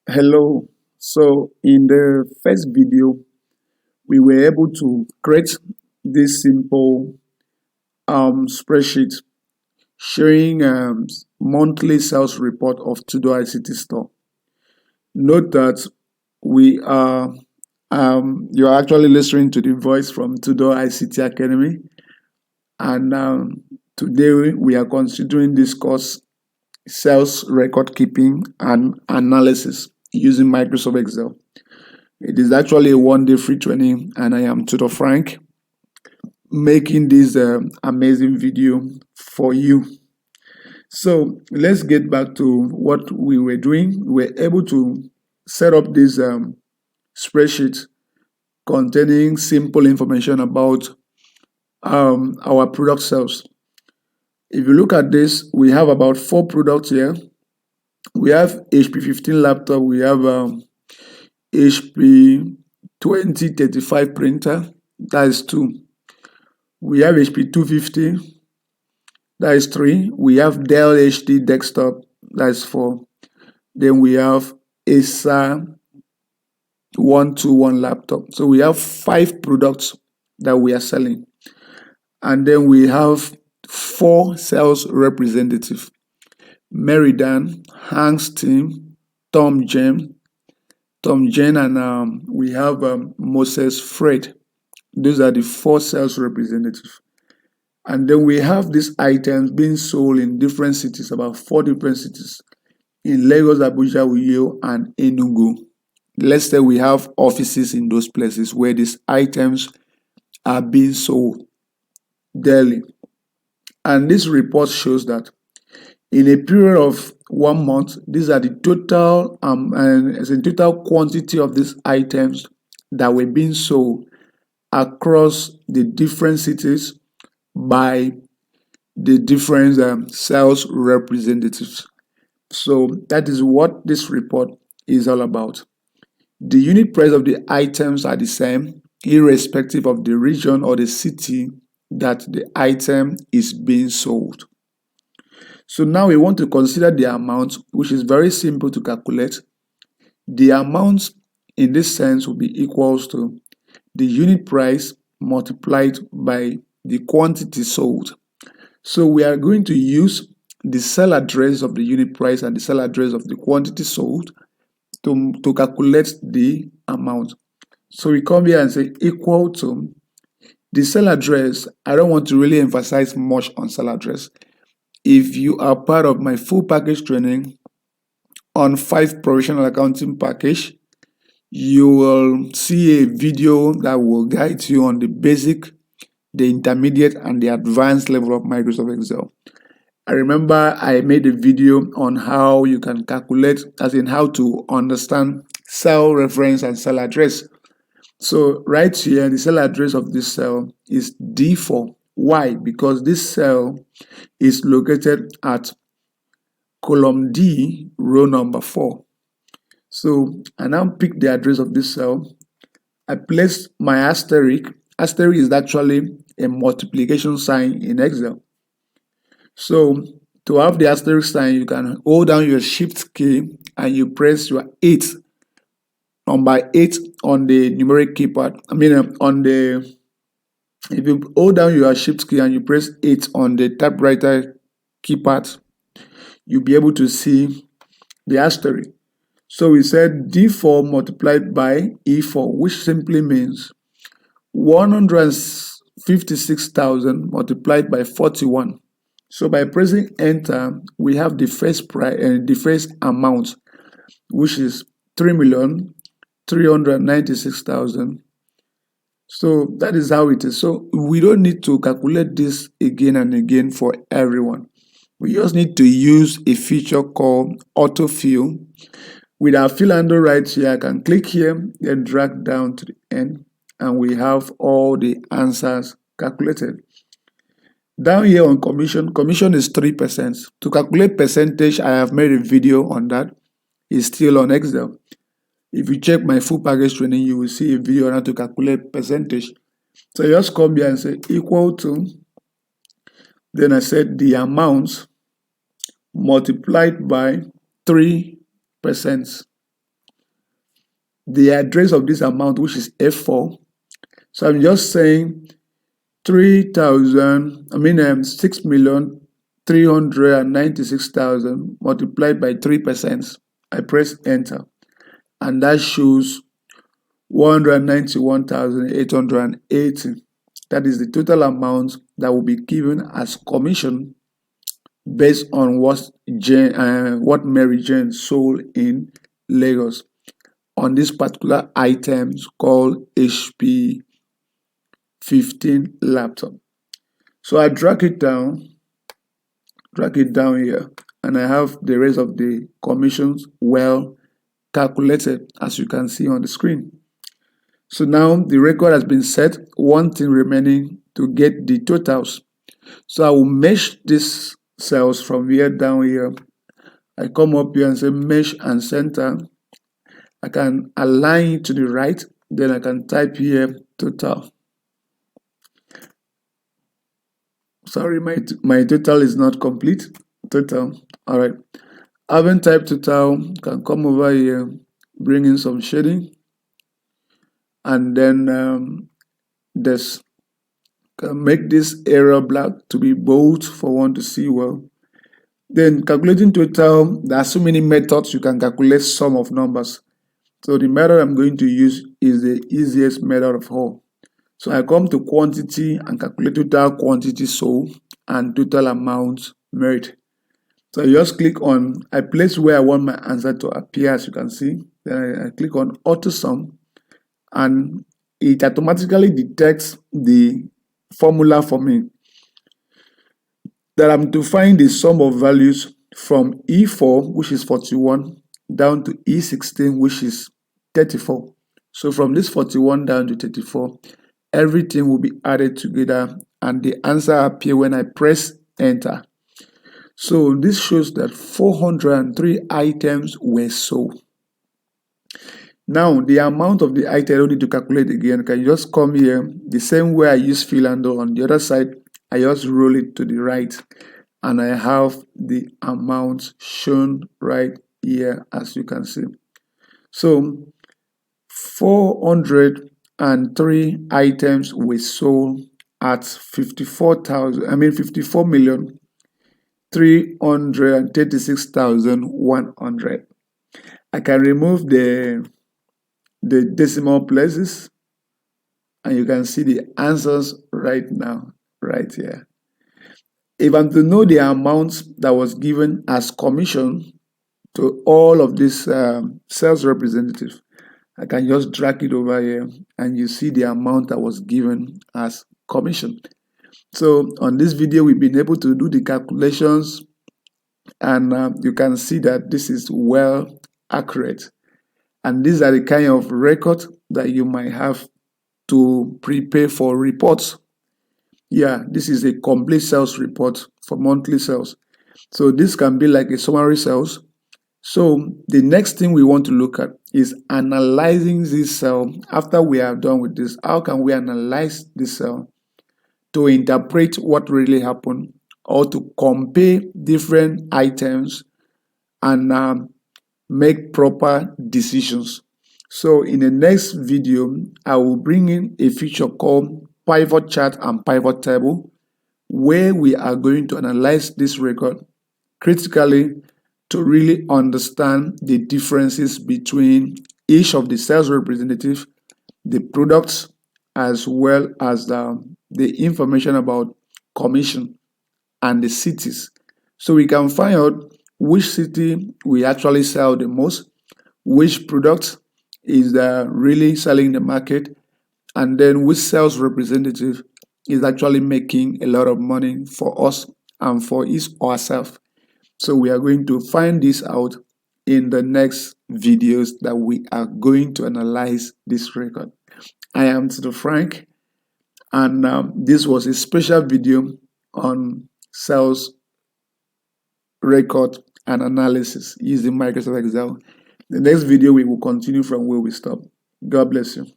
Hello. So in the first video, we were able to create this simple spreadsheet showing monthly sales report of Tudor ICT store. Note that we are you're actually listening to the voice from Tudor ICT Academy, and today we are considering this course sales record keeping and analysis using Microsoft Excel. It is actually a one-day free training, and I am Tutor Frank making this amazing video for you. So let's get back to what we were doing. We were able to set up this spreadsheet containing simple information about our product sales. If you look at this, we have about 4 products here. We have HP 15 laptop, we have HP 2035 printer, that is 2. We have HP 250, that is 3. We have Dell HD desktop, that is 4. Then we have Acer 121 laptop. So we have 5 products that we are selling. And then we have 4 sales representatives: Meridan, Hank's team, Tom Jen, and we have Moses Fred. Those are the 4 sales representatives. And then we have these items being sold in different cities, about 4 different cities, in Lagos, Abuja, Uyo, and Enugu. Let's say we have offices in those places where these items are being sold daily. And this report shows that in a period of 1 month, these are the total total quantity of these items that were being sold across the different cities by the different sales representatives. So that is what this report is all about. The unit price of the items are the same, irrespective of the region or the city that the item is being sold. So now we want to consider the amount, which is very simple to calculate. The amount in this sense will be equals to the unit price multiplied by the quantity sold. So we are going to use the sell address of the unit price and the sell address of the quantity sold to calculate the amount. So we come here and say equal to the sell address. I don't want to really emphasize much on sell address. If you are part of my full package training on 5 professional accounting package, you will see a video that will guide you on the basic, the intermediate, and the advanced level of Microsoft Excel. I remember I made a video on how you can calculate, as in how to understand cell reference and cell address. So right here, the cell address of this cell is D4. Why? Because this cell is located at column D, row number 4. So I now pick the address of this cell. I place my asterisk. Asterisk is actually a multiplication sign in Excel. So to have the asterisk sign, you can hold down your shift key and you press your 8, number 8 on the numeric keypad. If you hold down your shift key and you press 8 on the typewriter keypad, you'll be able to see the asterisk. So we said D4 multiplied by E4, which simply means 156,000 multiplied by 41. So by pressing enter, we have the first price and the first amount, which is 3,396,000. So that is how it is. So we don't need to calculate this again and again for everyone. We just need to use a feature called autofill. With our fill handle right here, I can click here and drag down to the end, and we have all the answers calculated. Down here on commission is 3%. To calculate percentage, I have made a video on that. It's still on Excel. If you check my full package training, you will see a video on how to calculate percentage. So you just come here and say equal to, then I said the amount multiplied by 3%. the address of this amount, which is F4. So I'm just saying 6,396,000 multiplied by 3%. I press enter, and that shows 191,880. That is the total amount that will be given as commission based on what Mary Jane sold in Lagos on this particular items called HP 15 laptop. So I drag it down here, and I have the rest of the commissions well calculated, as you can see on the screen. So now the record has been set. One thing remaining to get the totals. So I will mesh these cells from here down here. I come up here and say mesh and center. I can align it to the right. Then I can type here total. Sorry, my total is not complete. Total. All right. Having typed total, can come over here, bring in some shading, and then this can make this area black to be bold for one to see well. Then calculating total, there are so many methods you can calculate sum of numbers. So the method I'm going to use is the easiest method of all. So I come to quantity and calculate total quantity sold and total amount made. So I just click on, I place where I want my answer to appear, as you can see. Then I click on auto sum, and it automatically detects the formula for me that I'm to find the sum of values from E4, which is 41, down to E16, which is 34. So from this 41 down to 34, everything will be added together and the answer appear when I press enter. So this shows that 403 items were sold. Now the amount of the item I don't need to calculate again. I can just come here the same way I use Philando on the other side. I just roll it to the right, and I have the amount shown right here, as you can see. So 403 items were sold at 54,336,100. I can remove the decimal places, and you can see the answers right now, right here. If I'm to know the amount that was given as commission to all of these sales representatives, I can just drag it over here and you see the amount that was given as commission. So on this video, we've been able to do the calculations, and you can see that this is well accurate. And these are the kind of records that you might have to prepare for reports. Yeah, this is a complete sales report for monthly sales. So this can be like a summary sales. So the next thing we want to look at is analyzing this cell. After we are done with this, how can we analyze this cell to interpret what really happened, or to compare different items and make proper decisions? So in the next video, I will bring in a feature called pivot chart and pivot table, where we are going to analyze this record critically to really understand the differences between each of the sales representatives, the products, as well as the information about commission and the cities. So we can find out which city we actually sell the most, which product is really selling the market, and then which sales representative is actually making a lot of money for us and for ourselves. So we are going to find this out in the next videos that we are going to analyze this record. I am Tito Frank, and this was a special video on sales record and analysis using Microsoft Excel. The next video we will continue from where we stop. God bless you.